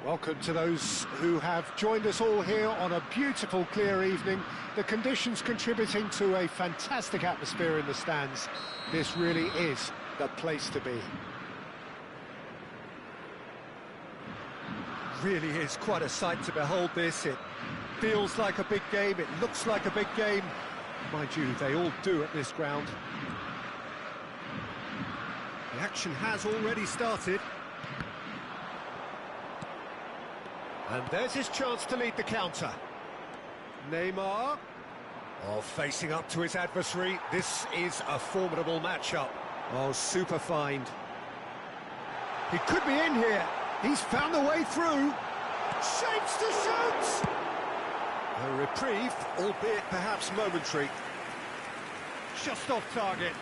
Welcome to those who have joined us all here on a beautiful, clear evening. The conditions contributing to a fantastic atmosphere in the stands. This really is the place to be. Really is quite a sight to behold this. It feels like a big game, it looks like a big game. Mind you, they all do at this ground. The action has already started. And there's his chance to lead the counter. Neymar. Oh, facing up to his adversary. This is a formidable matchup. Oh, super find. He could be in here. He's found the way through. Shapes to shoot! A reprieve, albeit perhaps momentary. Just off target.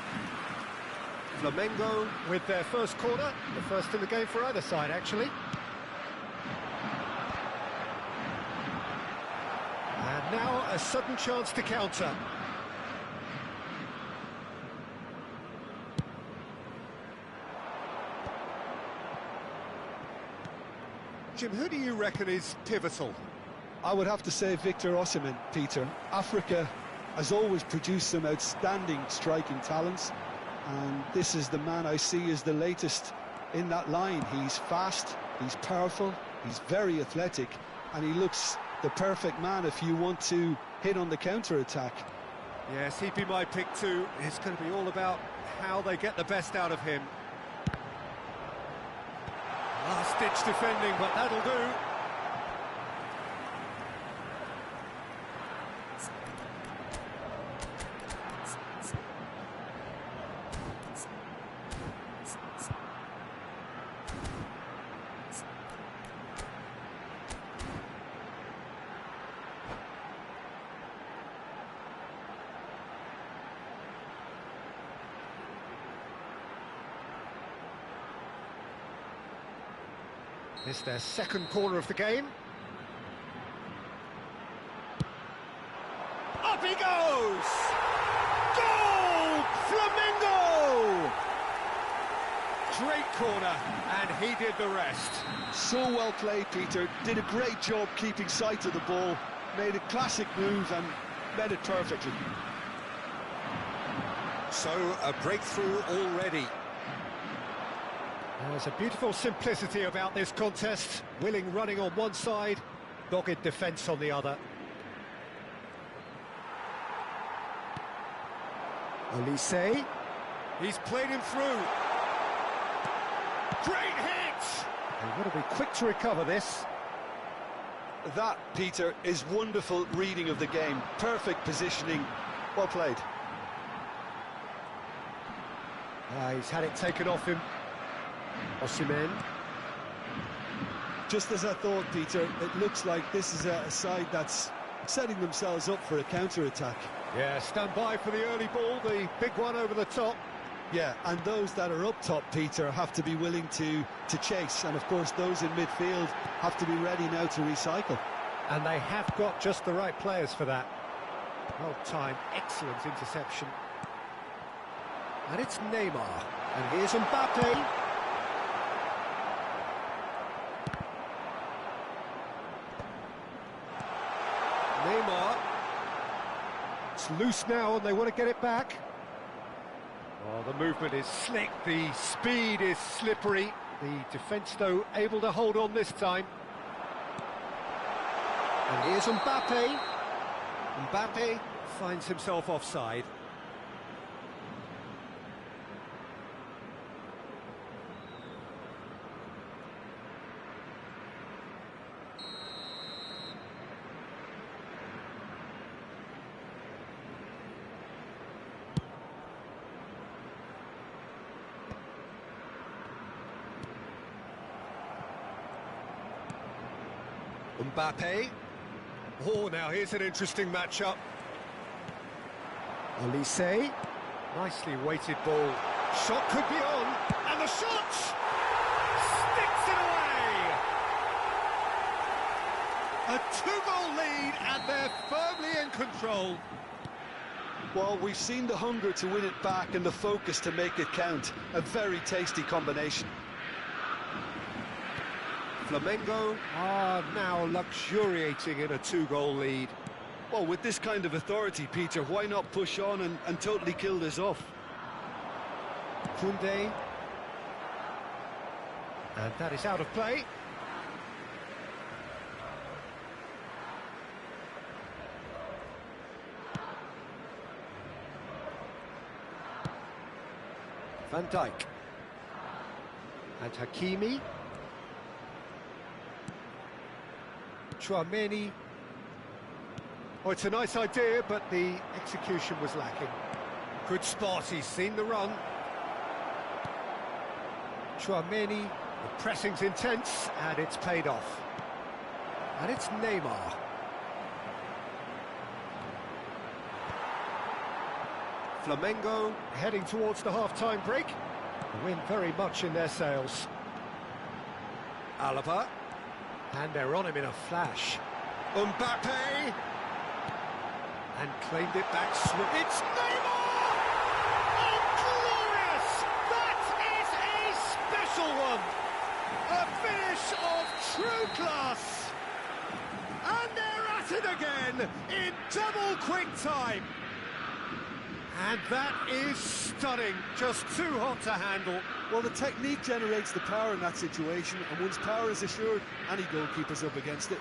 Flamengo with their first corner. The first in the game for either side, actually. And now a sudden chance to counter. Jim, who do you reckon is pivotal? I would have to say Victor Osimhen, Peter. Africa has always produced some outstanding striking talents, and this is the man I see as the latest in that line. He's fast, he's powerful, he's very athletic, and he looks the perfect man if you want to hit on the counter-attack. Yes, he'd be my pick too. It's going to be all about how they get the best out of him. Last-ditch defending, but that'll do. It's their second corner of the game. Up he goes! Goal! Flamengo! Great corner, and he did the rest. So well played, Peter. Did a great job keeping sight of the ball. Made a classic move and read it perfectly. So, a breakthrough already. There's a beautiful simplicity about this contest. Willing running on one side, dogged defence on the other. Olise. He's played him through. Great hit! They've got to be quick to recover this. That, Peter, is wonderful reading of the game. Perfect positioning. Well played. He's had it taken off him. Osimhen. Just as I thought, Peter, it looks like this is a side that's setting themselves up for a counter-attack. Yeah, stand by for the early ball, the big one over the top. Yeah, and those that are up top, Peter, have to be willing to chase. And, of course, those in midfield have to be ready now to recycle. And they have got just the right players for that. Well timed, excellent interception. And it's Neymar. And here's Mbappe. Neymar. It's loose now and they want to get it back. Oh, the movement is slick, the speed is slippery. The defence, though, able to hold on this time. And here's Mbappe. Mbappe finds himself offside. Mbappe. Oh, now here's an interesting matchup. Olise. Nicely weighted ball. Shot could be on, and the shot sticks it away. A two-goal lead, and they're firmly in control. Well, we've seen the hunger to win it back and the focus to make it count. A very tasty combination. Flamengo are now luxuriating in a two-goal lead. Well, with this kind of authority, Peter, why not push on and totally kill this off? Koundé. And that is out of play. Van Dijk. And Hakimi. Chouameni. Oh, it's a nice idea, but the execution was lacking. Good spot, he's seen the run. Chouameni, the pressing's intense, and it's paid off. And it's Neymar. Flamengo heading towards the half-time break. The wind very much in their sails. Alaba. And they're on him in a flash. Mbappe. And claimed it back. It's Neymar! Oh, glorious! That is a special one! A finish of true class! And they're at it again in double quick time! And that is stunning. Just too hot to handle. Well, the technique generates the power in that situation, and once power is assured, any goalkeeper's up against it.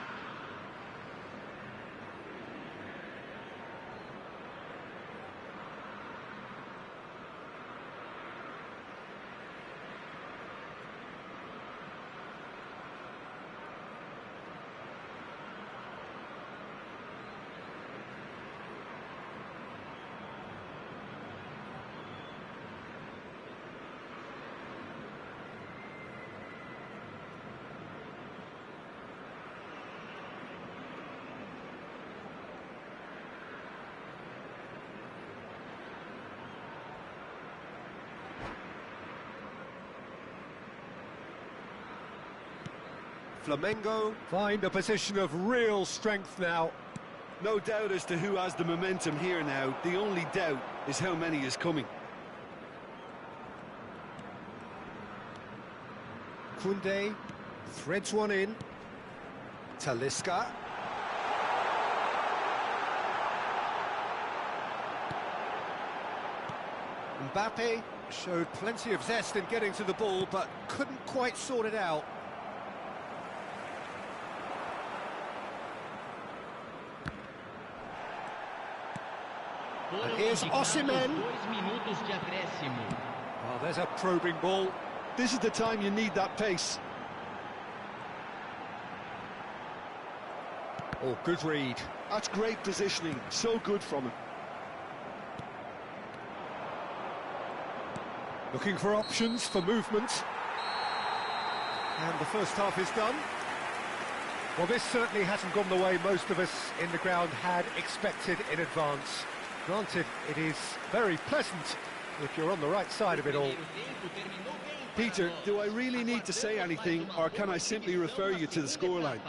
Flamengo find a position of real strength now. No doubt as to who has the momentum here now. The only doubt is how many is coming. Koundé threads one in. Talisca. Mbappe showed plenty of zest in getting to the ball, but couldn't quite sort it out. And here's Osimhen. Oh, there's a probing ball. This is the time you need that pace. Oh, good read. That's great positioning. So good from him. Looking for options for movement. And the first half is done. Well, this certainly hasn't gone the way most of us in the ground had expected in advance. Granted, it is very pleasant if you're on the right side of it all. Peter, do I really need to say anything, or can I simply refer you to the scoreline?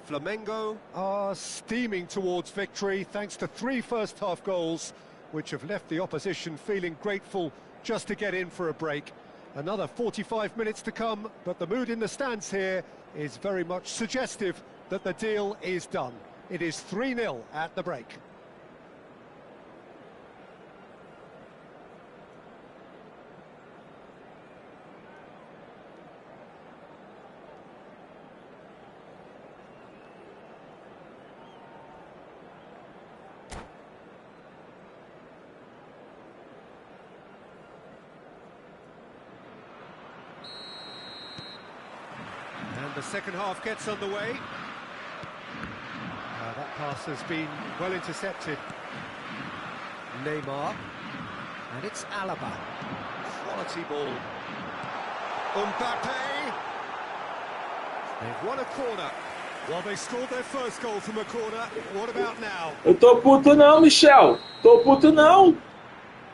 Flamengo are steaming towards victory thanks to 3 first-half goals, which have left the opposition feeling grateful just to get in for a break. Another 45 minutes to come, but the mood in the stands here is very much suggestive that the deal is done. It is 3-0 at the break. The second half gets underway. That pass has been well intercepted. Neymar. And it's Alaba. Quality ball. Mbappe. They've won a corner. Well, they scored their first goal from a corner. What about now? Eu tô puto não, Michel. Tô puto não. O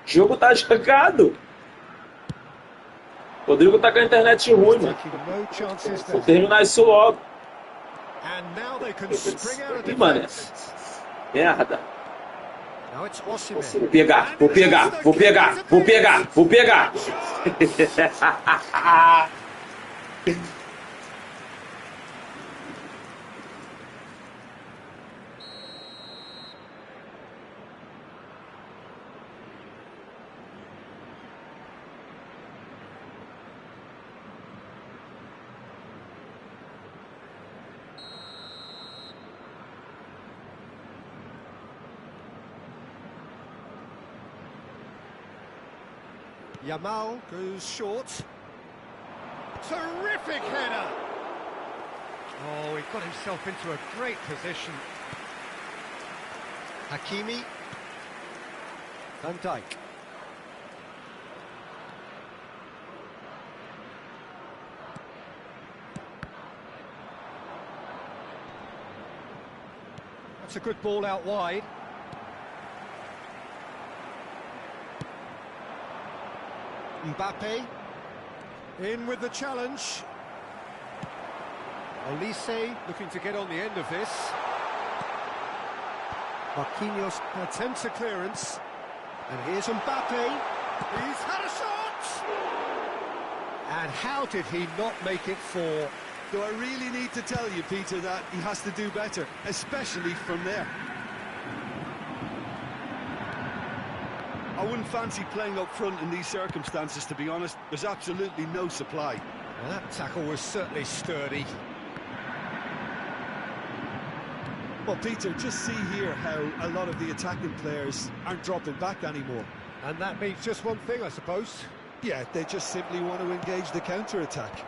jogo tá jogado. Rodrigo tá com a internet ruim, mano. Vou terminar isso logo. Ih, mano. Merda. Vou pegar, vou pegar, vou pegar, vou pegar, vou pegar. Yamal goes short. Terrific header! Oh, he got himself into a great position. Hakimi. Van Dijk. That's a good ball out wide. Mbappe, in with the challenge. Olise looking to get on the end of this. Marquinhos attempts a clearance. And here's Mbappe. He's had a shot! And how did he not make it 4? Do I really need to tell you, Peter, that he has to do better, especially from there? I wouldn't fancy playing up front in these circumstances, to be honest. There's absolutely no supply. Well, that tackle was certainly sturdy. Well, Peter, just see here how a lot of the attacking players aren't dropping back anymore. And that means just one thing, I suppose. Yeah, they just simply want to engage the counter-attack.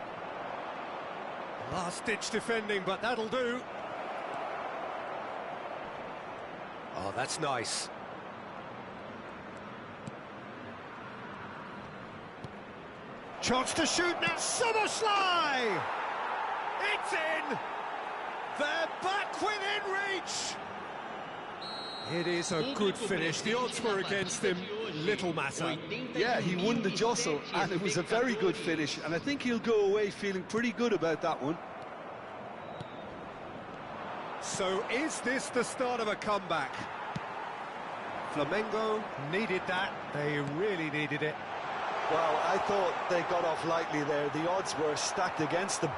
Last-ditch defending, but that'll do. Oh, that's nice. Chance to shoot now, Szoboszlai! It's in! They're back within reach! It is a good finish. The odds were against him, little matter. Yeah, he won the jostle, and it was a very good finish, and I think he'll go away feeling pretty good about that one. So is this the start of a comeback? Flamengo needed that. They really needed it. Well, I thought they got off lightly there. The odds were stacked against them.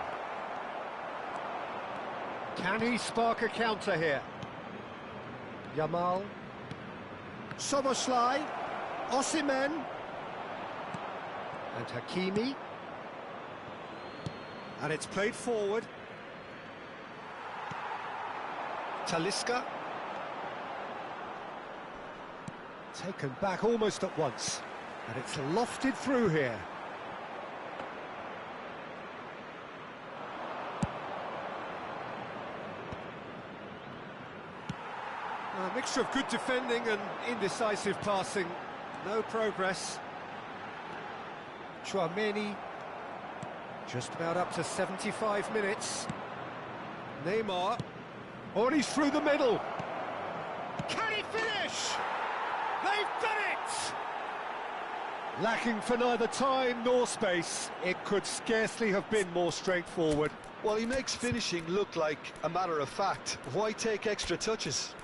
Can he spark a counter here? Yamal. Soboslai. Osimhen. And Hakimi. And it's played forward. Talisca. Taken back almost at once. And it's lofted through here. A mixture of good defending and indecisive passing. No progress. Chouameni. Just about up to 75 minutes. Neymar. Oh, and he's through the middle. Can he finish? They've done it! Lacking for neither time nor space. It could scarcely have been more straightforward. Well, he makes finishing look like a matter of fact. Why take extra touches?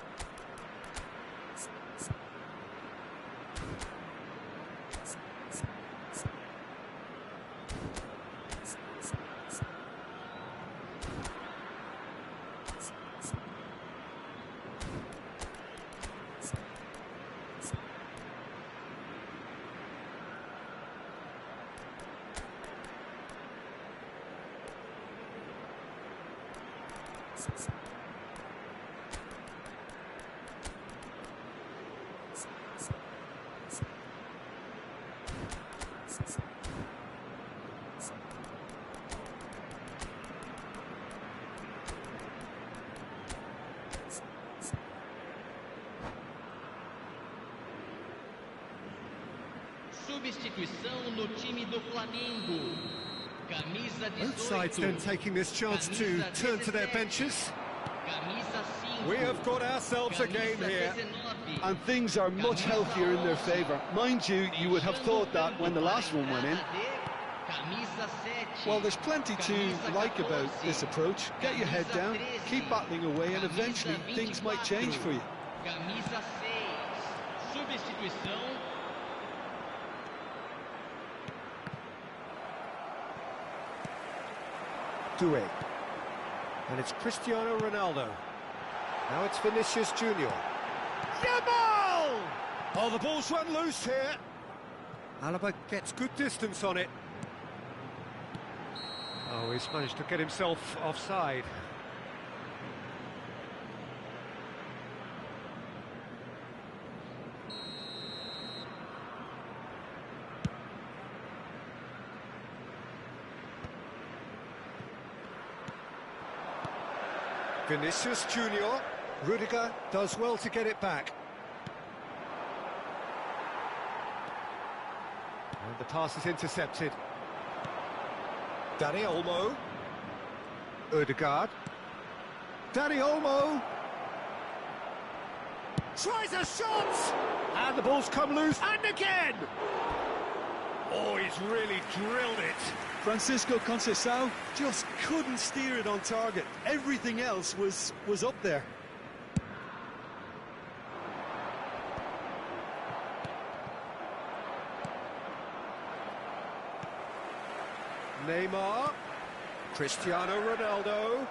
Substituição no time do Flamengo. Camisa 18. Both sides then taking this chance to turn to their benches. We have got ourselves a game here. And things are much healthier in their favour. Mind you, you would have thought that when the last one went in. Well, there's plenty to like about this approach. Get your head down, keep battling away, and eventually things might change for you. Camisa 6. Substituição. Doué. And it's Cristiano Ronaldo. Now it's Vinicius Junior. Yamal! Oh, the ball's run loose here. Alaba gets good distance on it. Oh, he's managed to get himself offside. Vinicius Junior. Rudiger does well to get it back. And the pass is intercepted. Dani Olmo. Ødegaard. Dani Olmo. Tries a shot! And the ball's come loose. And again! Oh, he's really drilled it. Francisco Conceição just couldn't steer it on target. Everything else was up there. Neymar. Cristiano Ronaldo.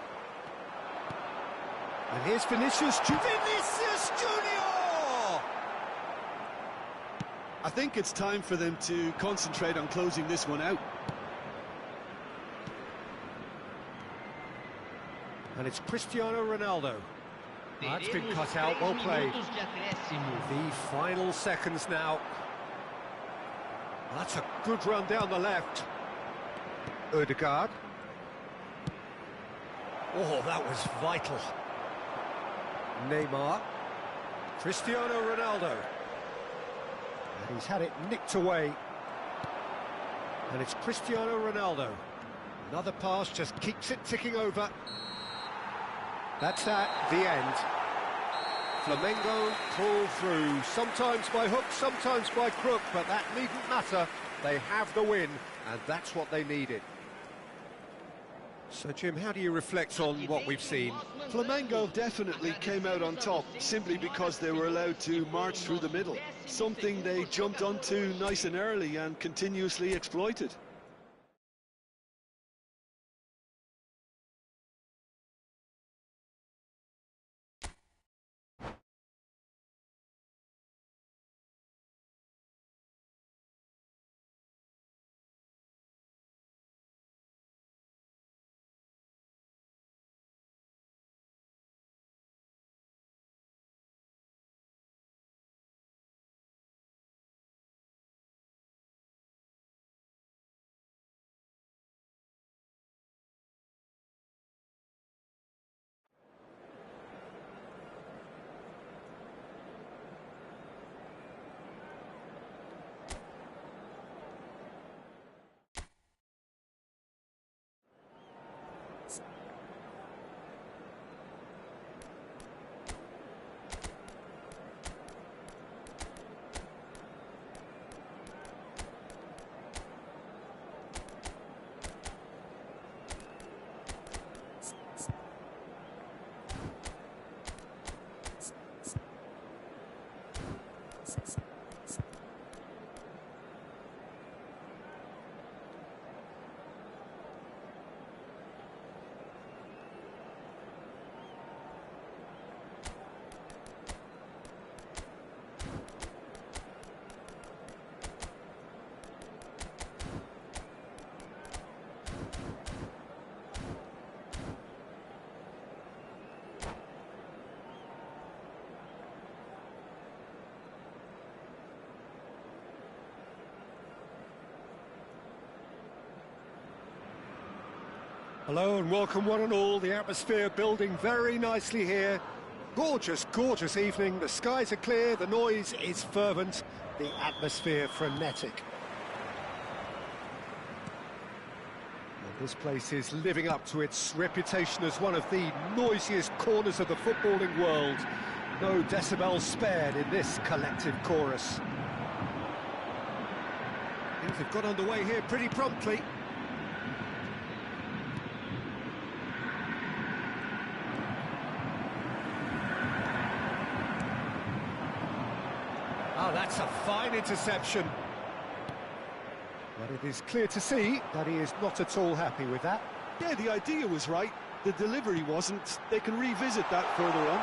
And here's Vinicius Junior. Vinicius Junior! I think it's time for them to concentrate on closing this one out. And it's Cristiano Ronaldo. That's been cut out, well played. The final seconds now. That's a good run down the left. Ødegaard. Oh, that was vital. Neymar. Cristiano Ronaldo. And he's had it nicked away. And it's Cristiano Ronaldo. Another pass just keeps it ticking over. That's that, the end. Flamengo pull through, sometimes by hook, sometimes by crook, but that needn't matter. They have the win, and that's what they needed. So, Jim, how do you reflect on what we've seen? Flamengo definitely came out on top simply because they were allowed to march through the middle, something they jumped onto nice and early and continuously exploited. Hello and welcome one and all. The atmosphere building very nicely here. Gorgeous, gorgeous evening. The skies are clear, the noise is fervent, the atmosphere frenetic. And this place is living up to its reputation as one of the noisiest corners of the footballing world. No decibels spared in this collective chorus. Things have got underway here pretty promptly. Oh, that's a fine interception. But it is clear to see that he is not at all happy with that. Yeah, the idea was right, the delivery wasn't. They can revisit that further on.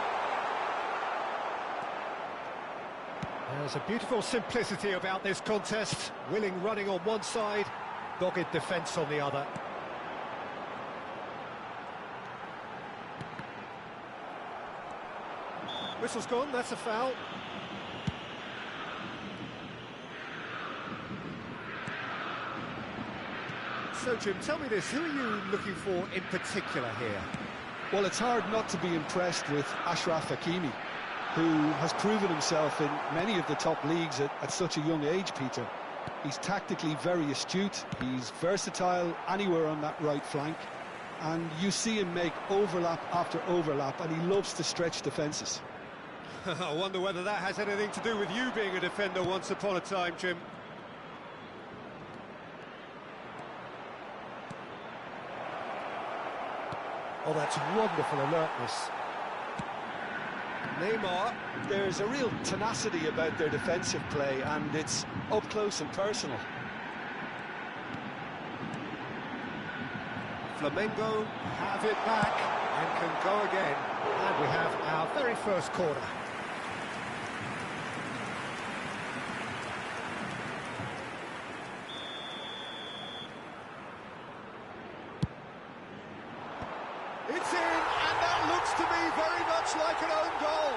There's a beautiful simplicity about this contest. Willing running on one side, dogged defence on the other. Whistle's gone, that's a foul. So, Jim, tell me this, who are you looking for in particular here? Well, it's hard not to be impressed with Achraf Hakimi, who has proven himself in many of the top leagues at such a young age, Peter. He's tactically very astute, he's versatile anywhere on that right flank, and you see him make overlap after overlap, and he loves to stretch defences. I wonder whether that has anything to do with you being a defender once upon a time, Jim. Oh, that's wonderful alertness. Neymar. There's a real tenacity about their defensive play, and it's up close and personal. Flamengo have it back and can go again. And we have our very first corner. It's in, and that looks to me very much like an own goal.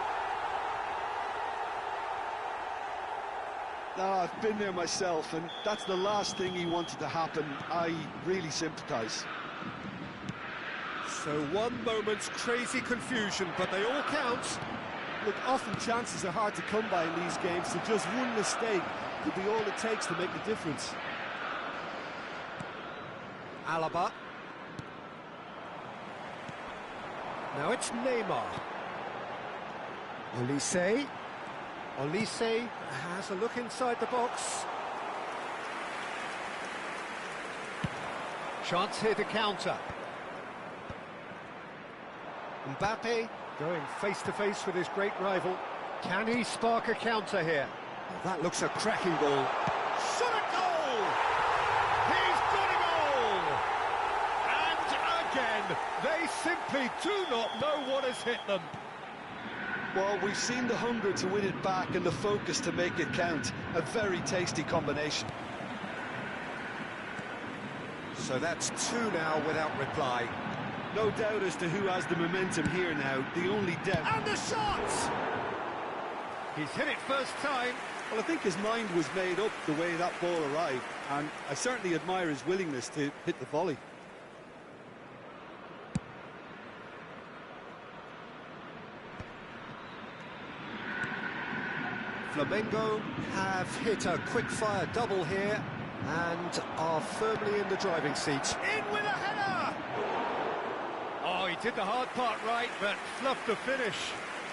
No, I've been there myself, and that's the last thing he wanted to happen. I really sympathise. So one moment's crazy confusion, but they all count. Look, often chances are hard to come by in these games, so just one mistake could be all it takes to make the difference. Alaba. Now it's Neymar. Olise. Olise has a look inside the box. Chance here to counter. Mbappe going face-to-face with his great rival. Can he spark a counter here? Well, that looks a cracking ball. Shot a goal! He's got a goal! And again, they simply do not know what has hit them. Well, we've seen the hunger to win it back and the focus to make it count. A very tasty combination. So that's two now without reply. No doubt as to who has the momentum here now. The only doubt... And the shot! He's hit it first time. Well, I think his mind was made up the way that ball arrived, and I certainly admire his willingness to hit the volley. Flamengo have hit a quick-fire double here and are firmly in the driving seat. In with a header! Oh, he did the hard part right, but fluffed the finish.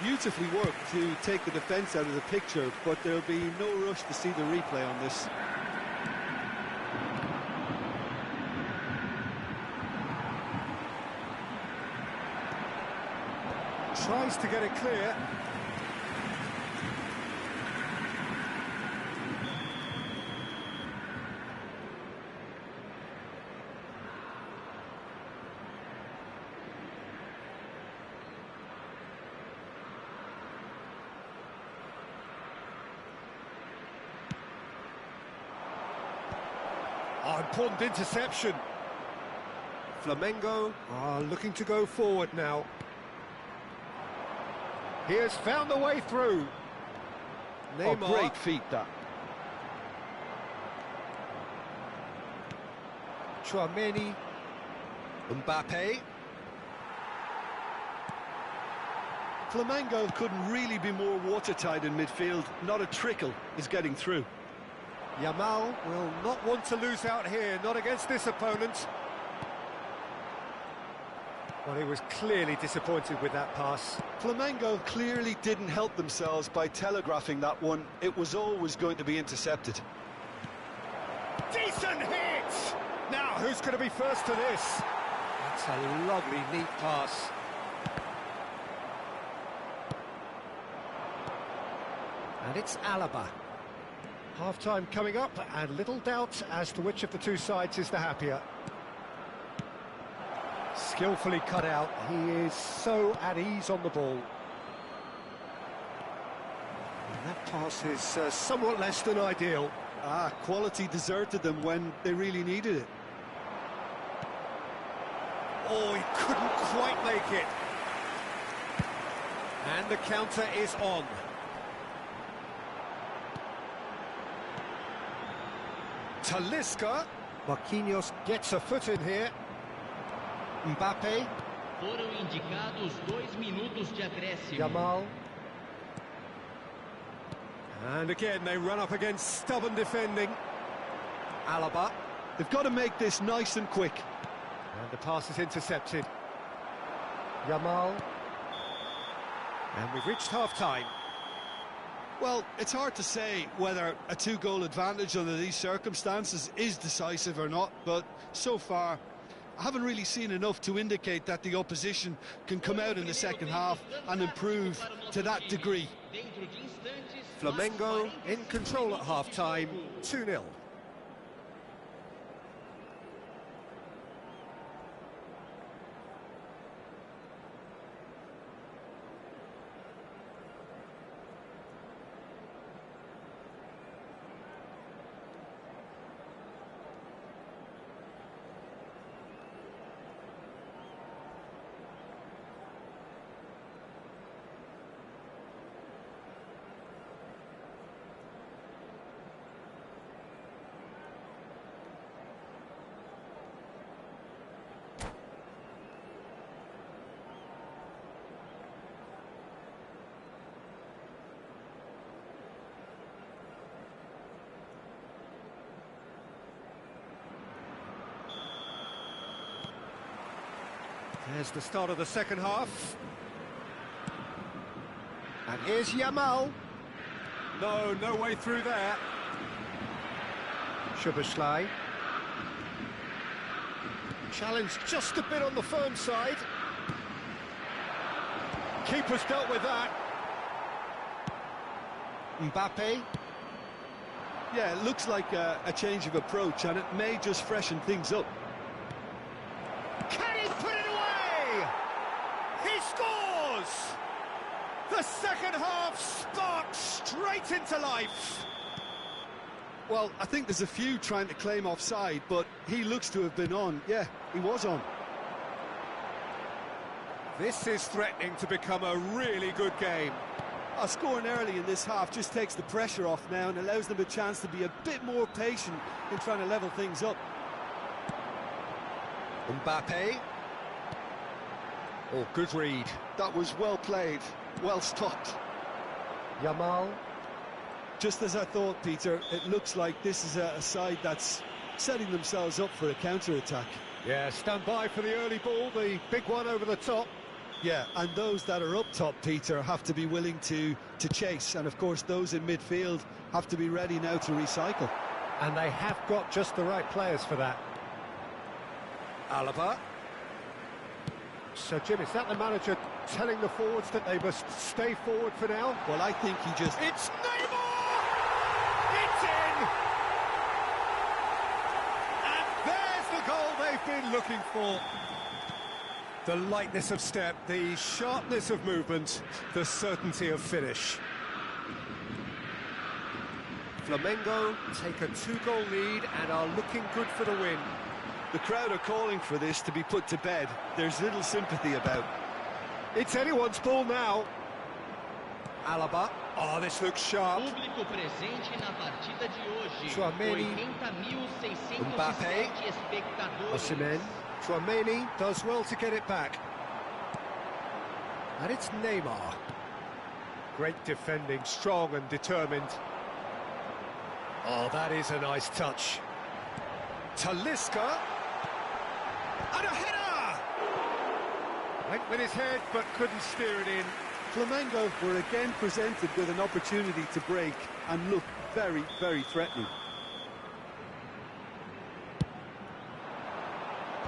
Beautifully worked to take the defence out of the picture, but there'll be no rush to see the replay on this. Tries to get it clear. Oh, important interception. Flamengo are looking to go forward now. He has found the way through. Neymar. Oh, great feat, that. Chouameni. Mbappe. Flamengo couldn't really be more watertight in midfield. Not a trickle is getting through. Yamal will not want to lose out here, not against this opponent. Well, he was clearly disappointed with that pass. Flamengo clearly didn't help themselves by telegraphing that one. It was always going to be intercepted. Decent hit! Now, who's going to be first to this? That's a lovely, neat pass. And it's Alaba. Half-time coming up, and little doubt as to which of the two sides is the happier. Skillfully cut out. He is so at ease on the ball. And that pass is somewhat less than ideal. Quality deserted them when they really needed it. Oh, he couldn't quite make it. And the counter is on. Talisca. Marquinhos gets a foot in here. Mbappe. Foram indicados 2 minutos de acréscimo. Yamal. And again, they run up against stubborn defending. Alaba. They've got to make this nice and quick. And the pass is intercepted. Yamal. And we've reached half-time. Well, it's hard to say whether a 2-goal advantage under these circumstances is decisive or not, but so far I haven't really seen enough to indicate that the opposition can come out in the second half and improve to that degree. Flamengo in control at half-time, 2-0. There's the start of the second half. And here's Yamal. No way through there. Szoboszlai. Challenged just a bit on the firm side. keeper's dealt with that. Mbappe. Yeah, it looks like a change of approach, and it may just freshen things up. Can he put it away? He scores! The second half sparks straight into life. Well, I think there's a few trying to claim offside, but he looks to have been on. Yeah, he was on. This is threatening to become a really good game. Scoring early in this half just takes the pressure off now and allows them a chance to be a bit more patient in trying to level things up. Mbappe. Oh, good read. That was well played, well stopped. Yamal. Just as I thought, Peter, it looks like this is a side that's setting themselves up for a counter-attack. Yeah, stand by for the early ball, the big one over the top. Yeah, and those that are up top, Peter, have to be willing to chase. And, of course, those in midfield have to be ready now to recycle. And they have got just the right players for that. Alaba. So, Jim, is that the manager telling the forwards that they must stay forward for now? Well, I think he just... It's Neymar! It's in! And there's the goal they've been looking for. The lightness of step, the sharpness of movement, the certainty of finish. Flamengo take a 2-goal lead and are looking good for the win. The crowd are calling for this to be put to bed. There's little sympathy about. It's anyone's ball now. Alaba. Oh, this looks sharp. Público presente na partida de hoje. Tchouaméni. 80.607 Mbappe. espectadores. Osimhen. Tchouaméni does well to get it back. And it's Neymar. Great defending, strong and determined. Oh, that is a nice touch. Talisca. And a header! Went with his head, but couldn't steer it in. Flamengo were again presented with an opportunity to break and look very, very threatening.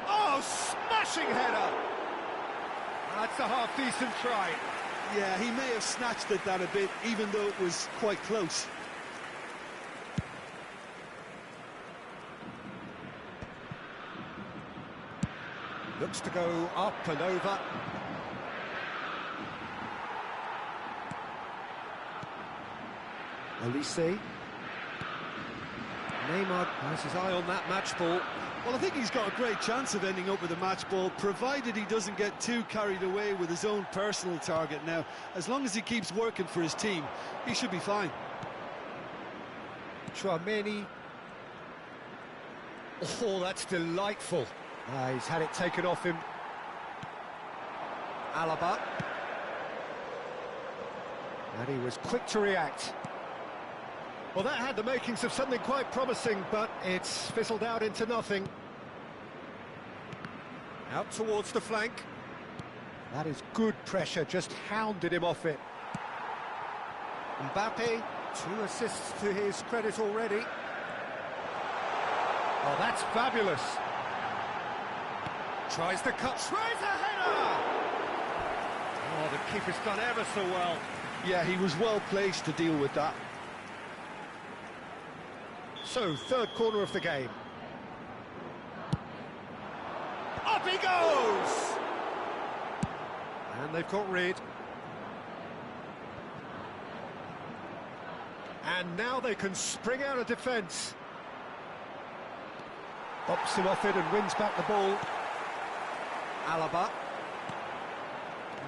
Oh, smashing header! That's a half-decent try. Yeah, he may have snatched at that a bit, even though it was quite close. Looks to go up and over. Olise. Neymar has his eye on that match ball. Well, I think he's got a great chance of ending up with a match ball, provided he doesn't get too carried away with his own personal target now. As long as he keeps working for his team, he should be fine. Tchouaméni. Oh, that's delightful. He's had it taken off him. Alaba. And he was quick to react. Well, that had the makings of something quite promising, but it's fizzled out into nothing. Out towards the flank. That is good pressure, just hounded him off it. Mbappe, 2 assists to his credit already. Oh, that's fabulous. Tries the cut, tries a header! Oh, the keeper's done ever so well. Yeah, he was well placed to deal with that. So, third corner of the game. Up he goes! And they've got rid. And now they can spring out of defence. Bops him off it and wins back the ball. Alaba.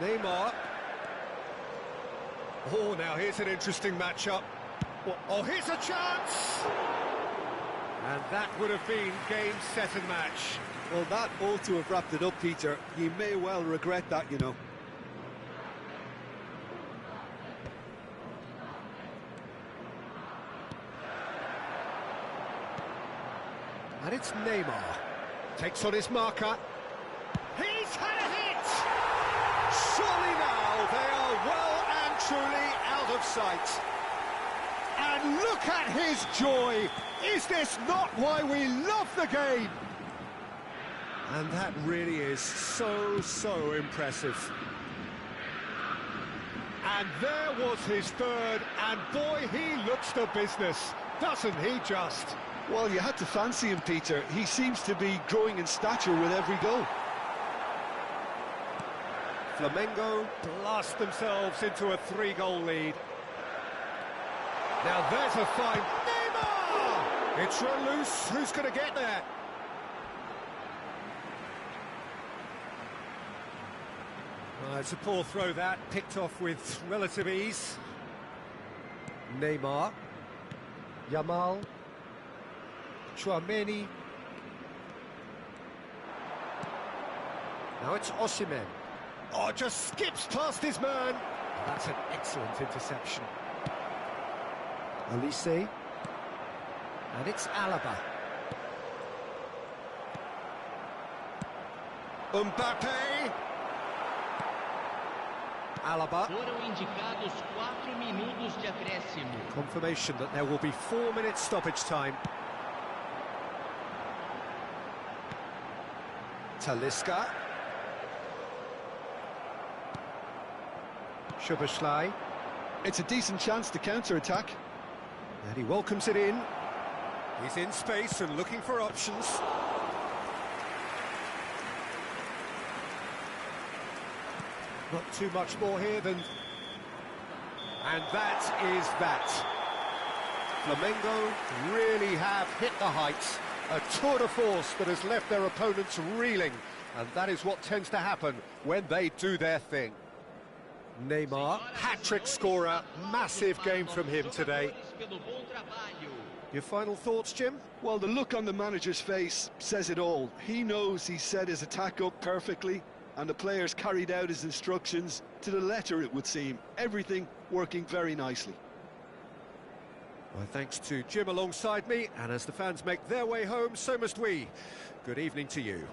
Neymar. Oh, now here's an interesting matchup. Oh, here's a chance! And that would have been game, set and match. Well, that ought to have wrapped it up, Peter. He may well regret that, you know. And it's Neymar. Takes on his marker. He's had a hit! Surely now they are well and truly out of sight. And look at his joy! Is this not why we love the game? And that really is so impressive. And there was his third, and boy, he looks the business, doesn't he just? Well, you had to fancy him, Peter. He seems to be growing in stature with every goal. Flamengo blast themselves into a 3-goal lead. Now there's a fine... Neymar! It's run loose, who's going to get there? It's a poor throw that, picked off with relative ease. Neymar. Yamal. Chouameni. Now it's Osimhen. Oh, just skips past his man. That's an excellent interception. Olise. And it's Alaba. Mbappe. Alaba. Foram indicados 4 minutos de acréscimo. Confirmation that there will be 4 minutes stoppage time. Talisca. Szoboszlai. It's a decent chance to counter-attack. And he welcomes it in. He's in space and looking for options. Not too much more here than... And that is that. Flamengo really have hit the heights. A tour de force that has left their opponents reeling. And that is what tends to happen when they do their thing. Neymar, hat-trick scorer, massive game from him today. Your final thoughts, Jim? Well, the look on the manager's face says it all. He knows he set his attack up perfectly, and the players carried out his instructions to the letter, it would seem. Everything working very nicely. Well, thanks to Jim alongside me, and as the fans make their way home, so must we. Good evening to you.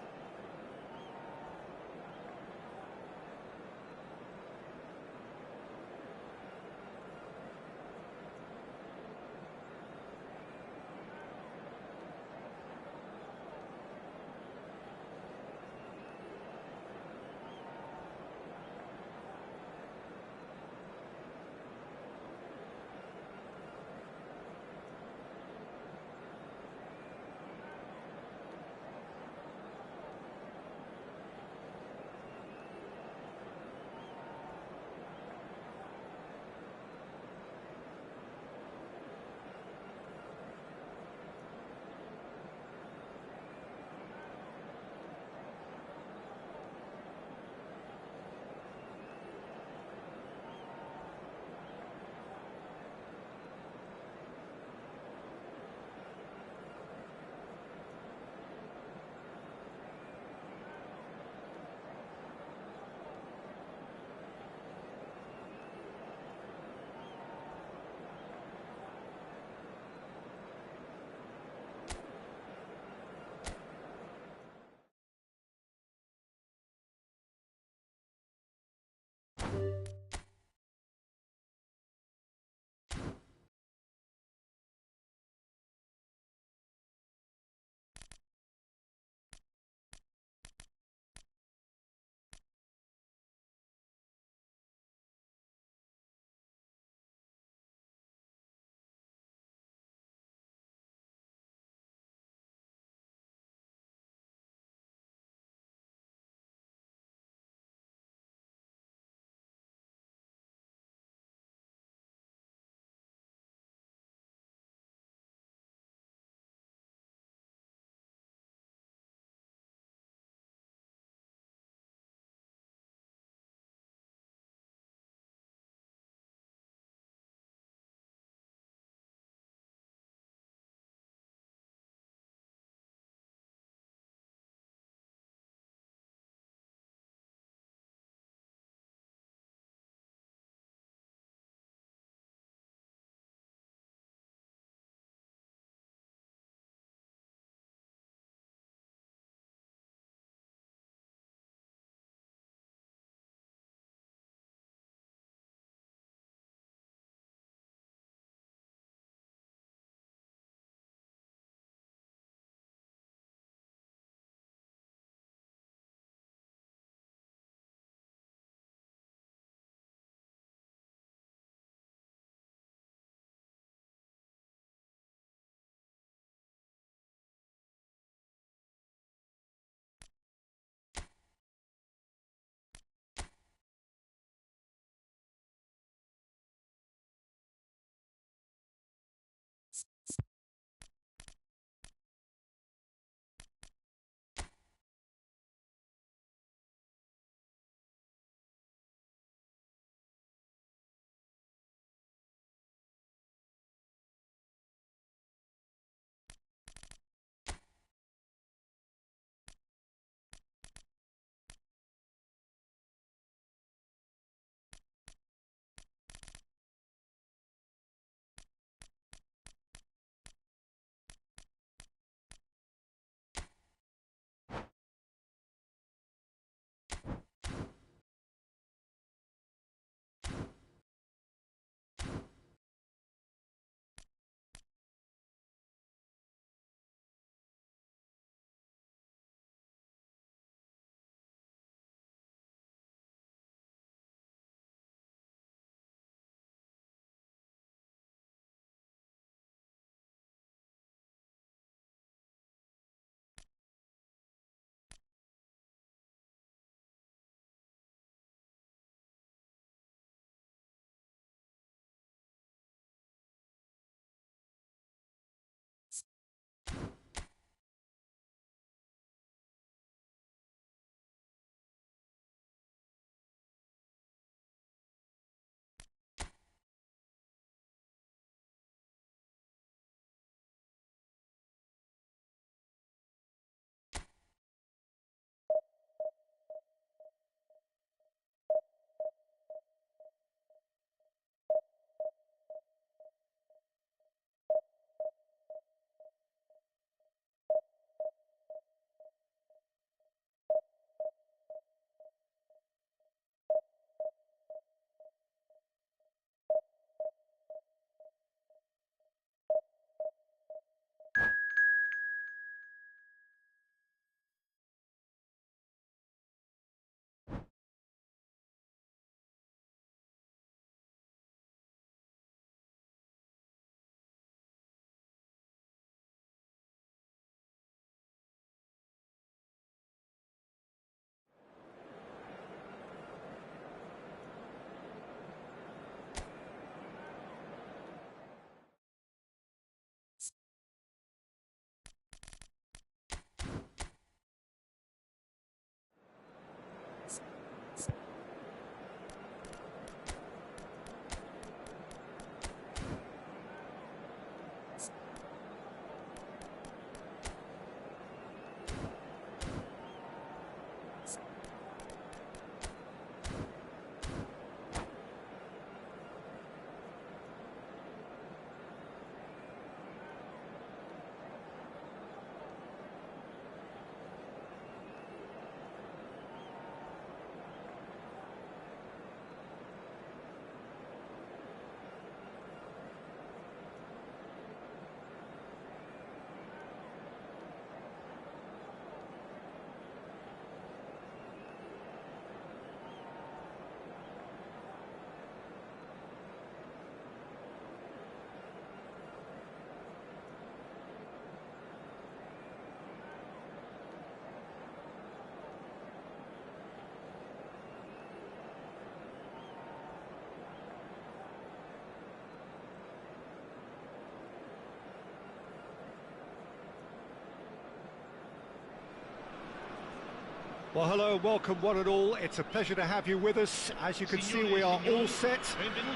Well, hello and welcome one and all. It's a pleasure to have you with us. As you can see, we are all set.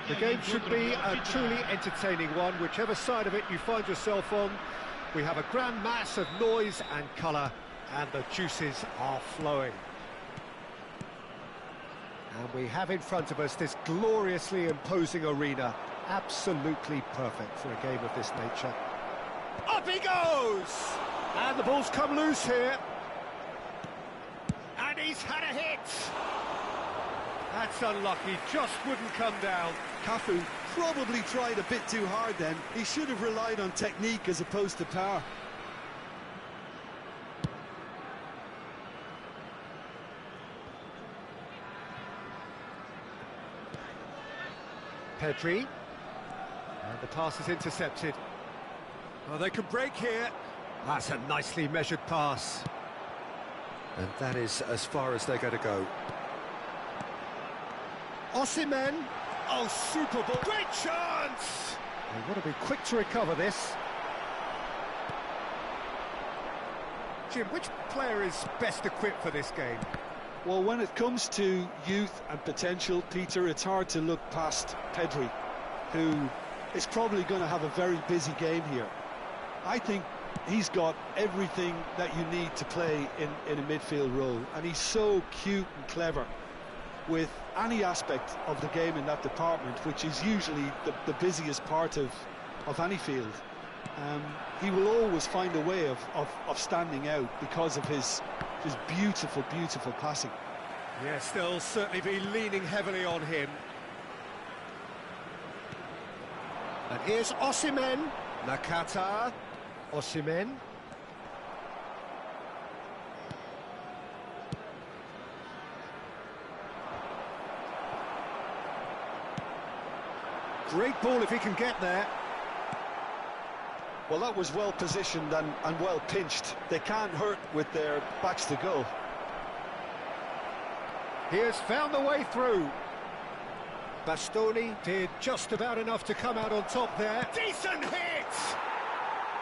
The game should be a truly entertaining one, whichever side of it you find yourself on. We have a grand mass of noise and colour, and the juices are flowing. And we have in front of us this gloriously imposing arena, absolutely perfect for a game of this nature. Up he goes! And the ball's come loose here. And he's had a hit! That's unlucky, just wouldn't come down. Kkkk probably tried a bit too hard then. He should have relied on technique as opposed to power. Pedri. And the pass is intercepted. Oh, they can break here. That's a nicely measured pass. And that is as far as they're going to go. Osimhen. Oh, super ball. Great chance! They want to be quick to recover this. Jim, which player is best equipped for this game? Well, when it comes to youth and potential, Peter, it's hard to look past Pedri, who is probably going to have a very busy game here. I think he's got everything that you need to play in a midfield role, and he's so cute and clever with any aspect of the game in that department, which is usually the busiest part of any field. He will always find a way of standing out because of his beautiful, beautiful passing. Yes, they'll certainly be leaning heavily on him. And here's Osimhen. Nakata. Osimhen. Great ball if he can get there. Well, that was well positioned and well pinched. They can't hurt with their backs to goal. He has found the way through. Bastoni did just about enough to come out on top there. Decent hit!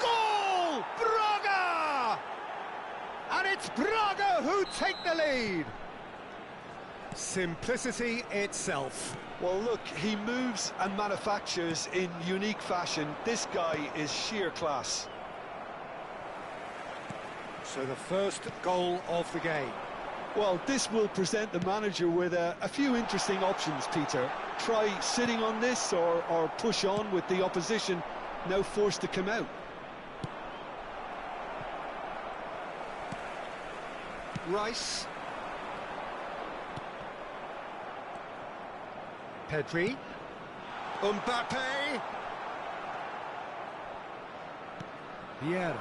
Goal! Braga! And it's Braga who take the lead. Simplicity itself. Well, look, he moves and manufactures in unique fashion. This guy is sheer class. So the first goal of the game. Well, this will present the manager with a few interesting options, Peter. Try sitting on this or push on with the opposition now forced to come out. Rice. Pedri. Mbappe. Vieira.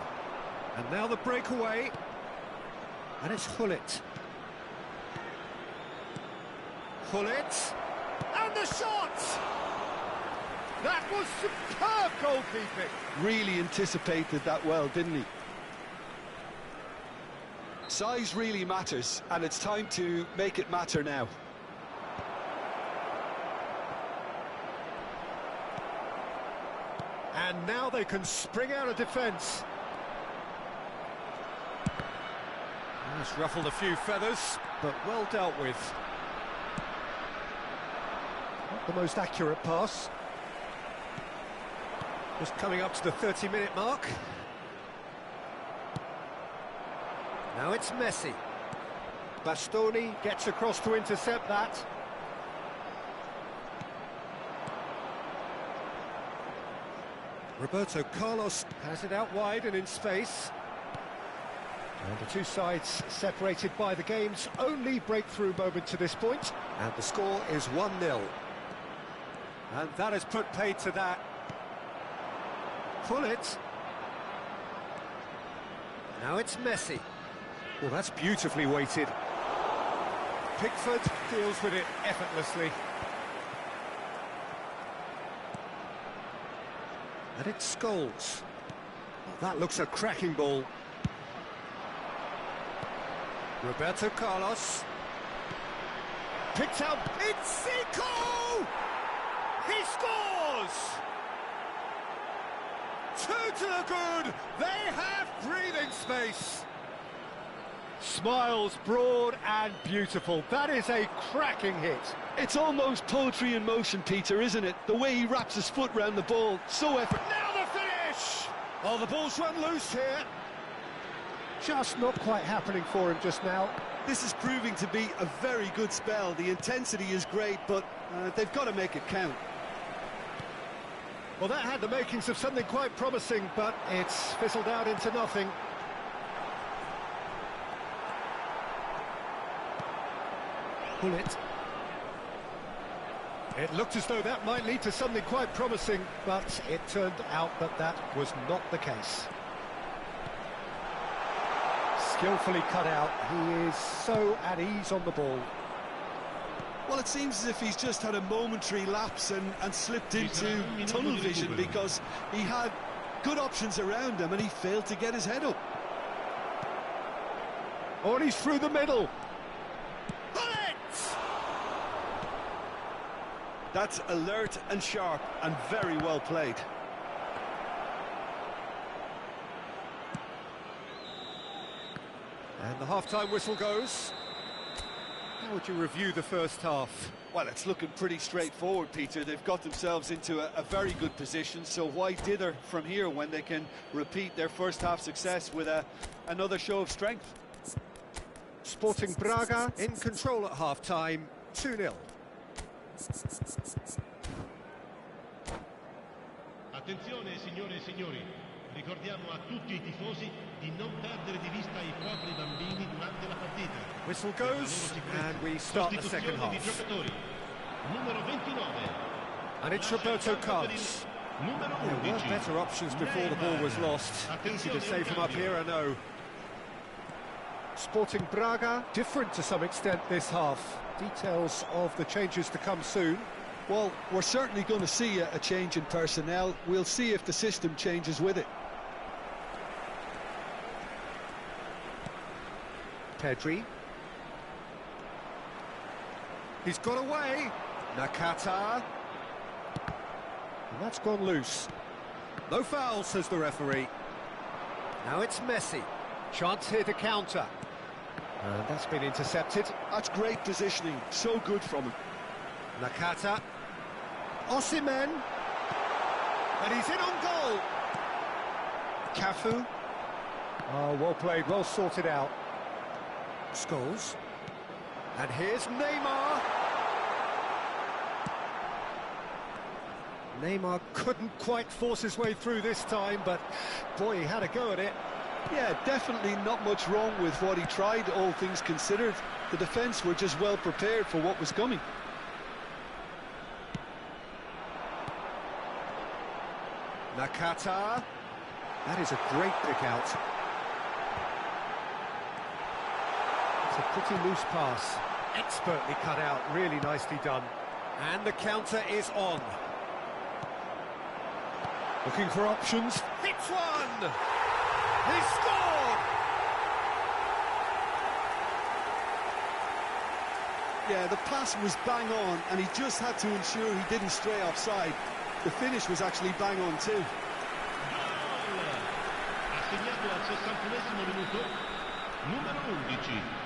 And now the breakaway. And it's Gullit. Gullit. And the shot! That was superb goalkeeping. Really anticipated that well, didn't he? Size really matters, and it's time to make it matter now. And now they can spring out of defence. It's ruffled a few feathers, but well dealt with. Not the most accurate pass. Just coming up to the 30-minute mark. Now it's Messi. Bastoni gets across to intercept that. Roberto Carlos has it out wide and in space. And the two sides separated by the game's only breakthrough moment to this point. And the score is 1-0. And that has put paid to that. Gullit. Now it's Messi. Well, that's beautifully weighted. Pickford deals with it effortlessly. And it Scholes. Well, that looks a cracking ball. Roberto Carlos. Picked out. It's Zico! He scores! 2 to the good. They have breathing space. Smiles broad and beautiful. That is a cracking hit. It's almost poetry in motion, Peter, isn't it? The way he wraps his foot round the ball, so effortless. Now the finish! Oh, the ball's run loose here. Just not quite happening for him just now. This is proving to be a very good spell. The intensity is great, but they've got to make it count. Well, that had the makings of something quite promising, but it's fizzled out into nothing. Pull it. It looked as though that might lead to something quite promising, but it turned out that that was not the case. Skillfully cut out. He is so at ease on the ball. Well, it seems as if he's just had a momentary lapse and slipped into tunnel vision, because he had good options around him and he failed to get his head up. Oh, and he's through the middle. That's alert and sharp and very well played. And the half-time whistle goes. How would you review the first half? Well, it's looking pretty straightforward, Peter. They've got themselves into a very good position, so why dither from here when they can repeat their first half success with another show of strength? Sporting Braga in control at half-time, 2-0. Attenzione signore e signori, ricordiamo a tutti i tifosi di non perdere di vista i propri bambini durante la partita. Whistle goes and we start the second half. Numero 29. And it's Roberto Carlos. There were better options before the ball was lost. Easy to say from up here, I know. Sporting Braga, different to some extent this half. Details of the changes to come soon. Well, we're certainly going to see a change in personnel. We'll see if the system changes with it. Pedri. He's got away. Nakata. And that's gone loose. No foul, says the referee. Now it's Messi. Chance here to counter. And that's been intercepted. That's great positioning. So good from him. Nakata. Osimhen. And he's in on goal. Cafu. Oh, well played, well sorted out. Scholes. And here's Neymar. Neymar couldn't quite force his way through this time, but boy, he had a go at it. Yeah, definitely not much wrong with what he tried, all things considered. The defence were just well prepared for what was coming. Nakata. That is a great pick out. It's a pretty loose pass. Expertly cut out, really nicely done. And the counter is on. Looking for options. Hits one! He scored! Yeah, the pass was bang on, and he just had to ensure he didn't stray offside. The finish was actually bang on too. Assegnato al 61esimo minuto, numero 11.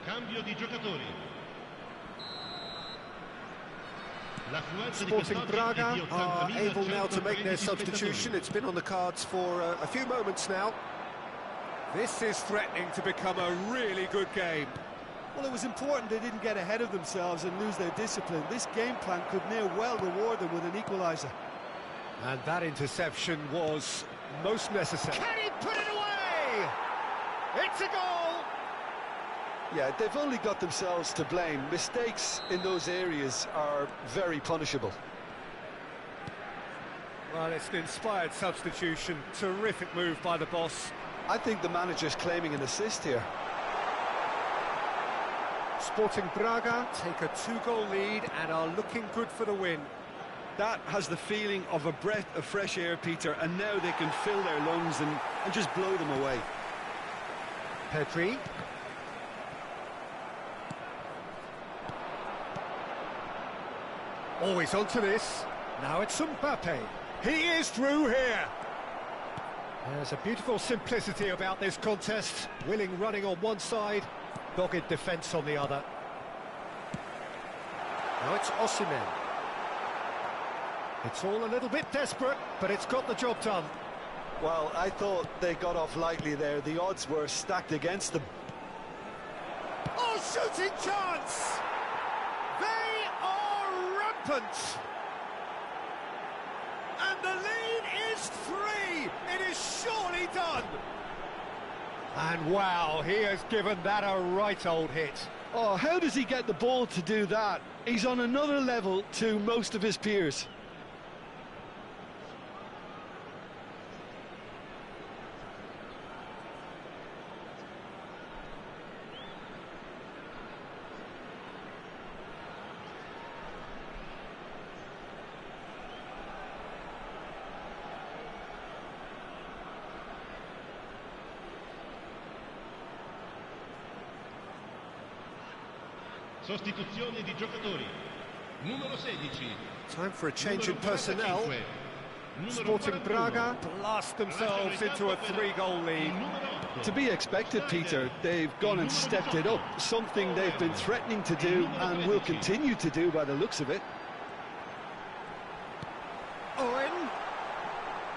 Cambio di giocatori. Sporting Braga are able now to make their substitution. It's been on the cards for a few moments now. This is threatening to become a really good game. Well, it was important they didn't get ahead of themselves and lose their discipline. This game plan could near well reward them with an equaliser. And that interception was most necessary. Can he put it away? It's a goal! Yeah, they've only got themselves to blame. Mistakes in those areas are very punishable. Well, it's an inspired substitution. Terrific move by the boss. I think the manager's claiming an assist here. Sporting Braga take a 2-goal lead and are looking good for the win. That has the feeling of a breath of fresh air, Peter, and now they can fill their lungs and just blow them away. Pedri. Always onto this. Now it's Mbappe. He is through here. There's a beautiful simplicity about this contest. Willing running on one side, dogged defence on the other. Now it's Osimhen. It's all a little bit desperate, but it's got the job done. Well, I thought they got off lightly there. The odds were stacked against them. Oh, shooting chance! They are rampant! And the lead is 3! It is surely done! And wow, he has given that a right old hit. Oh, how does he get the ball to do that? He's on another level to most of his peers. Sostituzione di giocatori. Numero 16. Time for a change in personnel. 45. Sporting Braga blast themselves into a 3-goal lead. To be expected, Peter. They've gone and stepped it up, something they've been threatening to do and will continue to do by the looks of it. Owen.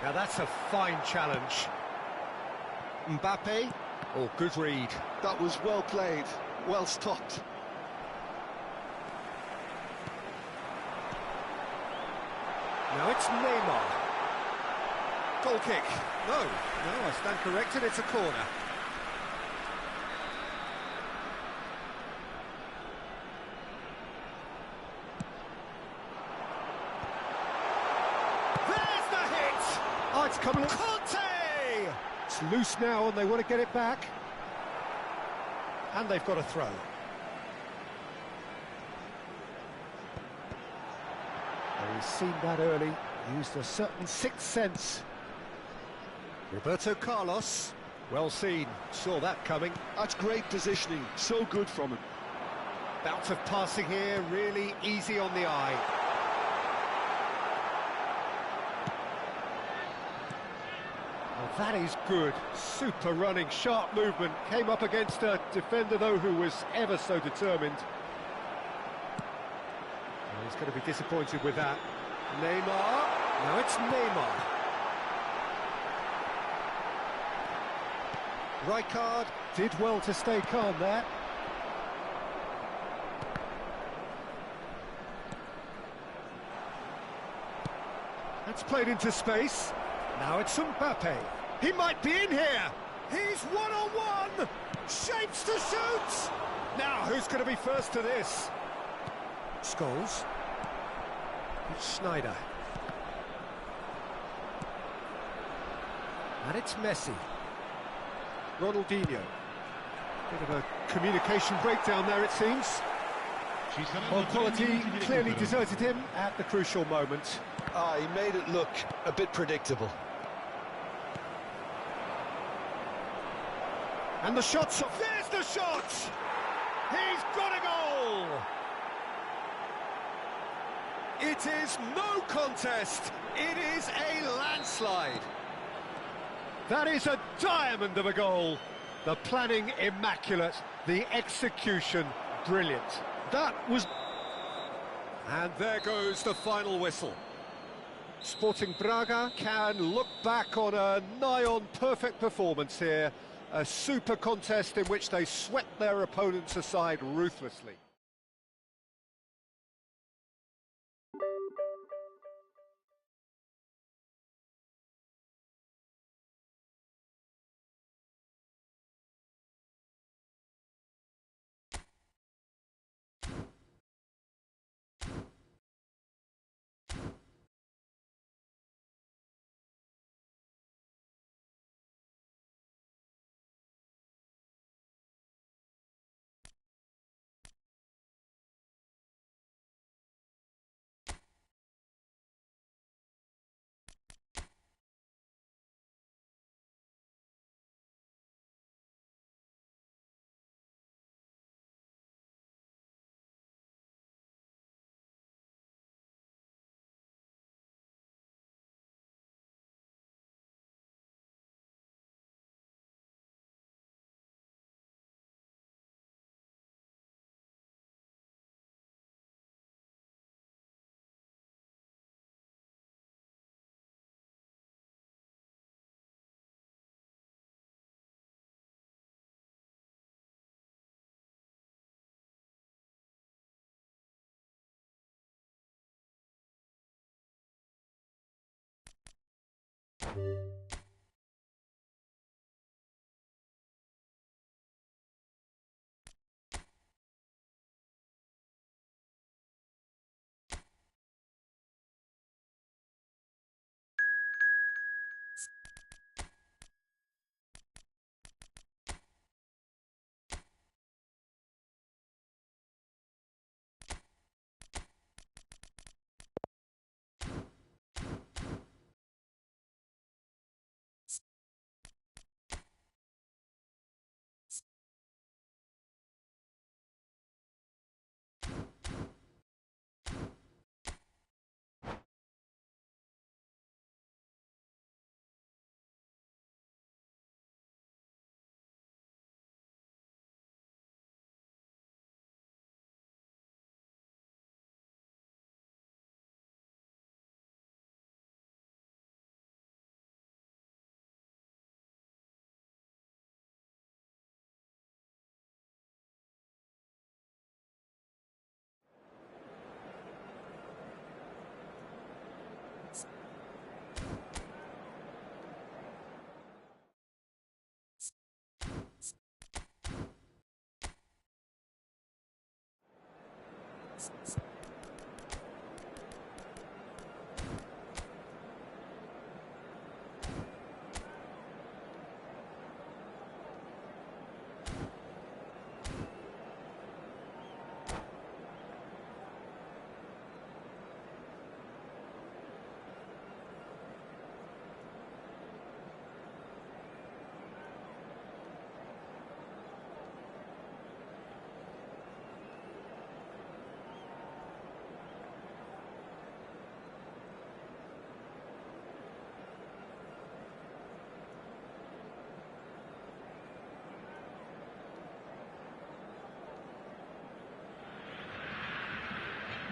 Now that's a fine challenge. Mbappe. Oh, good read. That was well played, well stopped. Now it's Neymar. Goal kick. No, I stand corrected, it's a corner. There's the hit! Oh, it's coming. Kkkk! It's loose now and they want to get it back. And they've got a throw. He's seen that early, used a certain sixth sense. Roberto Carlos, well seen, saw that coming. That's great positioning, so good from him. Bout of passing here, really easy on the eye. Well, that is good, super running, sharp movement. Came up against a defender though who was ever so determined. He's going to be disappointed with that. Neymar. Now it's Neymar. Rijkaard did well to stay calm there. That's played into space. Now it's Mbappe. He might be in here. He's one-on-one. Shapes to shoot. Now who's going to be first to this? Scholes. It's Schneider. And it's Messi. Ronaldinho. Bit of a communication breakdown there, it seems. Well, quality clearly deserted him at the crucial moment. He made it look a bit predictable. And the shot's off. There's the shot! He's got a goal! It is no contest. It is a landslide. That is a diamond of a goal. The planning immaculate, the execution brilliant. That was... And there goes the final whistle. Sporting Braga can look back on a nigh-on perfect performance here. A super contest in which they swept their opponents aside ruthlessly.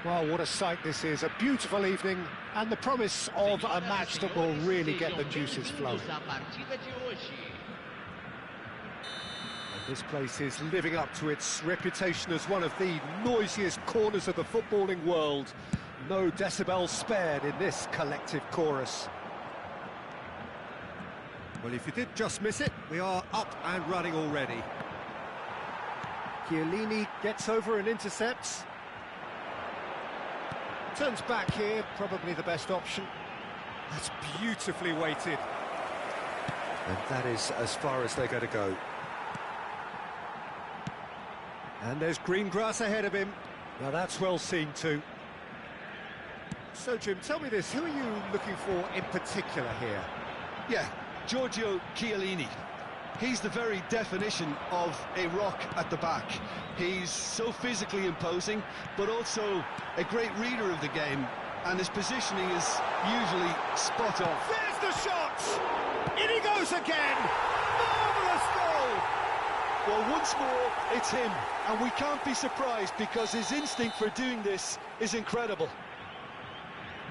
Well, what a sight this is, a beautiful evening, and the promise of a match that will really get the juices flowing. And this place is living up to its reputation as one of the noisiest corners of the footballing world. No decibels spared in this collective chorus. Well, if you did just miss it, we are up and running already. Chiellini gets over and intercepts. Turns back here, probably the best option. That's beautifully weighted. And that is as far as they're going to go. And there's green grass ahead of him. Now that's well seen too. So Jim, tell me this, who are you looking for in particular here? Yeah, Giorgio Chiellini. He's the very definition of a rock at the back. He's so physically imposing, but also a great reader of the game, and his positioning is usually spot on. There's the shot! In he goes again! Marvellous goal! Well, once more, it's him, and we can't be surprised because his instinct for doing this is incredible.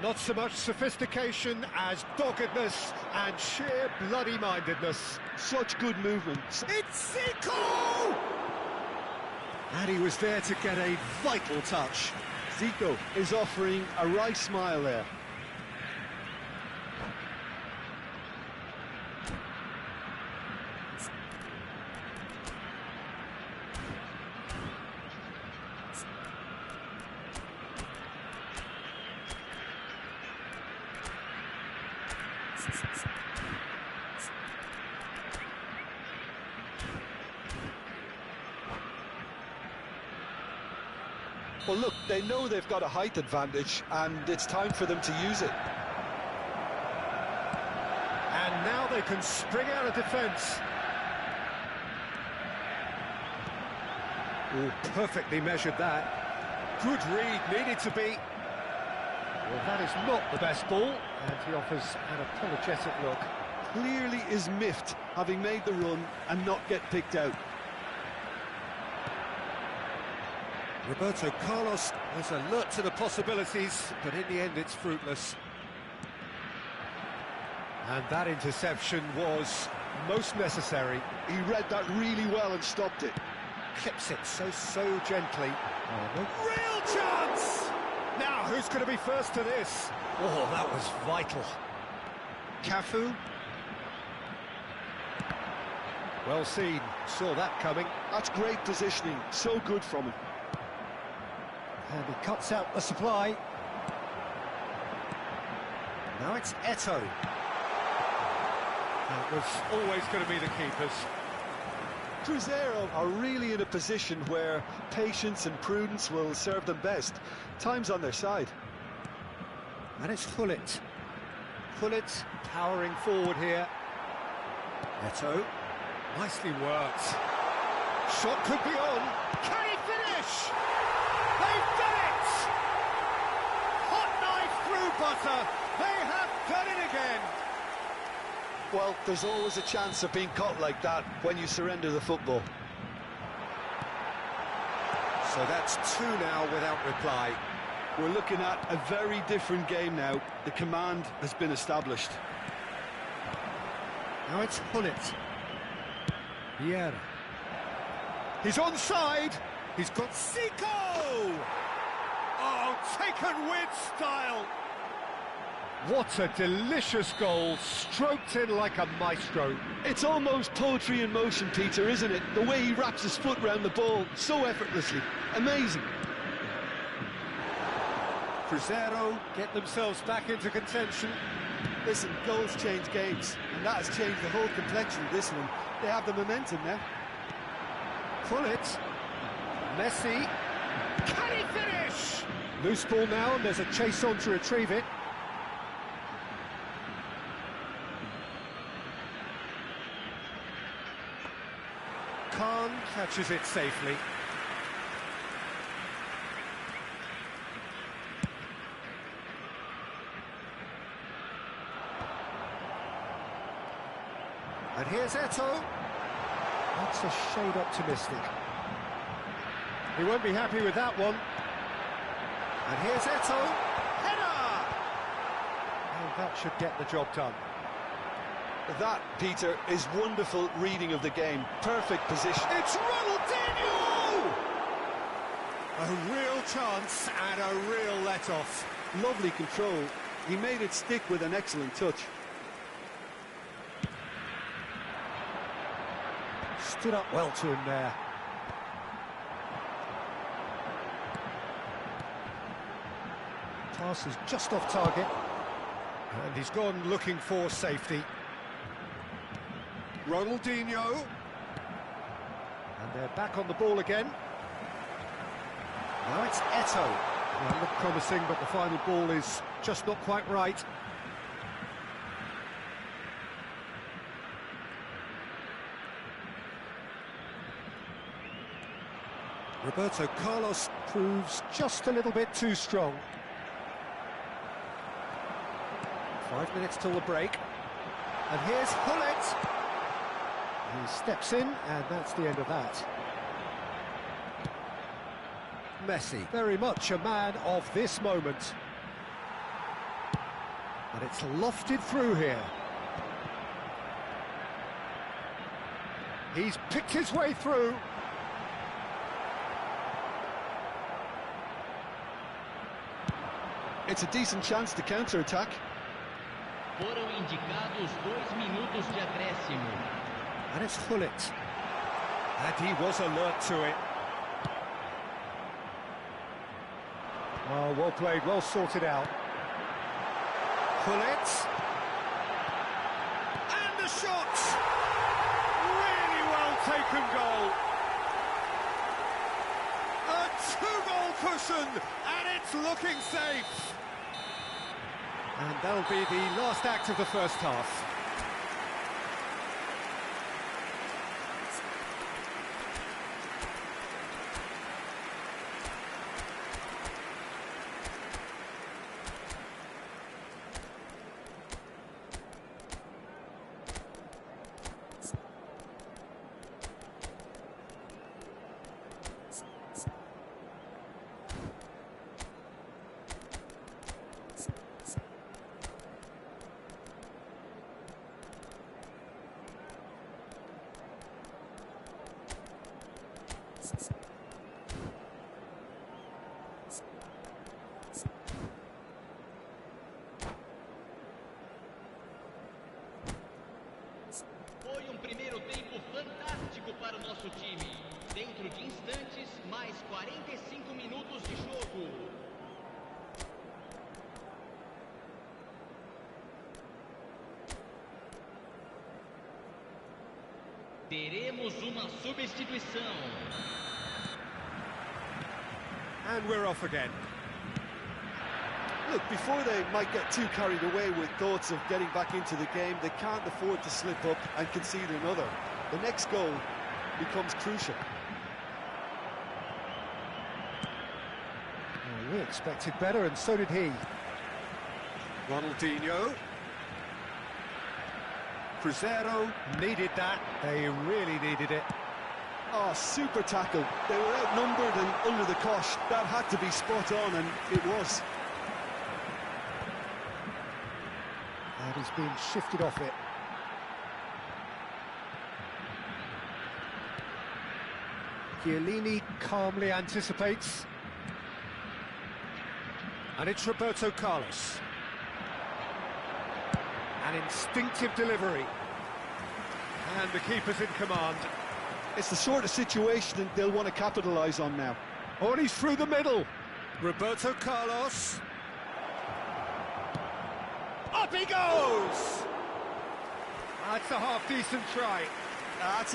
Not so much sophistication as doggedness and sheer bloody-mindedness. Such good movement. It's Zico! And he was there to get a vital touch. Zico is offering a right smile there. Well, look, they know they've got a height advantage, and it's time for them to use it. And now they can spring out of defence. Oh, perfectly measured that. Good read, needed to be. Well, that is not the best ball, and he offers an apologetic look. Clearly is miffed, having made the run and not get picked out. Roberto Carlos was alert to the possibilities, but in the end it's fruitless. And that interception was most necessary. He read that really well and stopped it. Clips it so gently. Oh, no. Real chance! Now, who's going to be first to this? Oh, that was vital. Cafu. Well seen, saw that coming. That's great positioning, so good from him. And he cuts out the supply. Now it's Eto'o. That was always going to be the keepers. Cruzeiro are really in a position where patience and prudence will serve them best. Time's on their side. And it's Gullit. Gullit powering forward here. Eto'o. Nicely worked. Shot could be on. Can he finish? They've done it! Hot knife through butter. They have done it again. Well, there's always a chance of being caught like that when you surrender the football. So that's 2 now without reply. We're looking at a very different game now. The command has been established. Now it's Gullit. Vieira. He's onside. He's got Zico! Oh, taken with style. What a delicious goal, stroked in like a maestro. It's almost poetry in motion, Peter, isn't it? The way he wraps his foot round the ball so effortlessly. Amazing. Cruzeiro get themselves back into contention. Listen, goals change games, and that has changed the whole complexion of this one. They have the momentum now. Gullit. Messi. Can he finish? Loose ball now, and there's a chase on to retrieve it. Khan catches it safely. And here's Eto'o. That's a shade optimistic. He won't be happy with that one. And here's Eto'o. Header! And that should get the job done. That, Peter, is wonderful reading of the game. Perfect position. It's Ronaldinho! A real chance and a real let-off. Lovely control. He made it stick with an excellent touch. Stood up well to him there. Pass is just off target. And he's gone looking for safety. Ronaldinho. And they're back on the ball again. Now it's Eto'o. Well, looked promising, but the final ball is just not quite right. Roberto Carlos proves just a little bit too strong. 5 minutes till the break. And here's Gullit. He steps in, and that's the end of that. Messi, very much a man of this moment. And it's lofted through here. He's picked his way through. It's a decent chance to counter-attack. Foram indicados 2 minutos de acréscimo. And it's Gullit. And he was alert to it. Oh, well played, well sorted out. Gullit. And the shot! Really well taken goal. A 2-goal cushion, and it's looking safe. And that'll be the last act of the first half. nosso time. Dentro de instantes, mais 45 minutos de jogo. Teremos uma substituição. And we're off again. Look, before they might get too carried away with thoughts of getting back into the game, they can't afford to slip up and concede another. The next goal becomes crucial. Well, we expected better, and so did he. Ronaldinho. Cruzeiro needed that. They really needed it. Oh, super tackle. They were outnumbered and under the cosh. That had to be spot on, and it was. And he's been shifted off it. Chiellini calmly anticipates. And it's Roberto Carlos. An instinctive delivery. And the keeper's in command. It's the sort of situation that they'll want to capitalise on now. Oh, and he's through the middle. Roberto Carlos. Up he goes! That's a half-decent try. That's a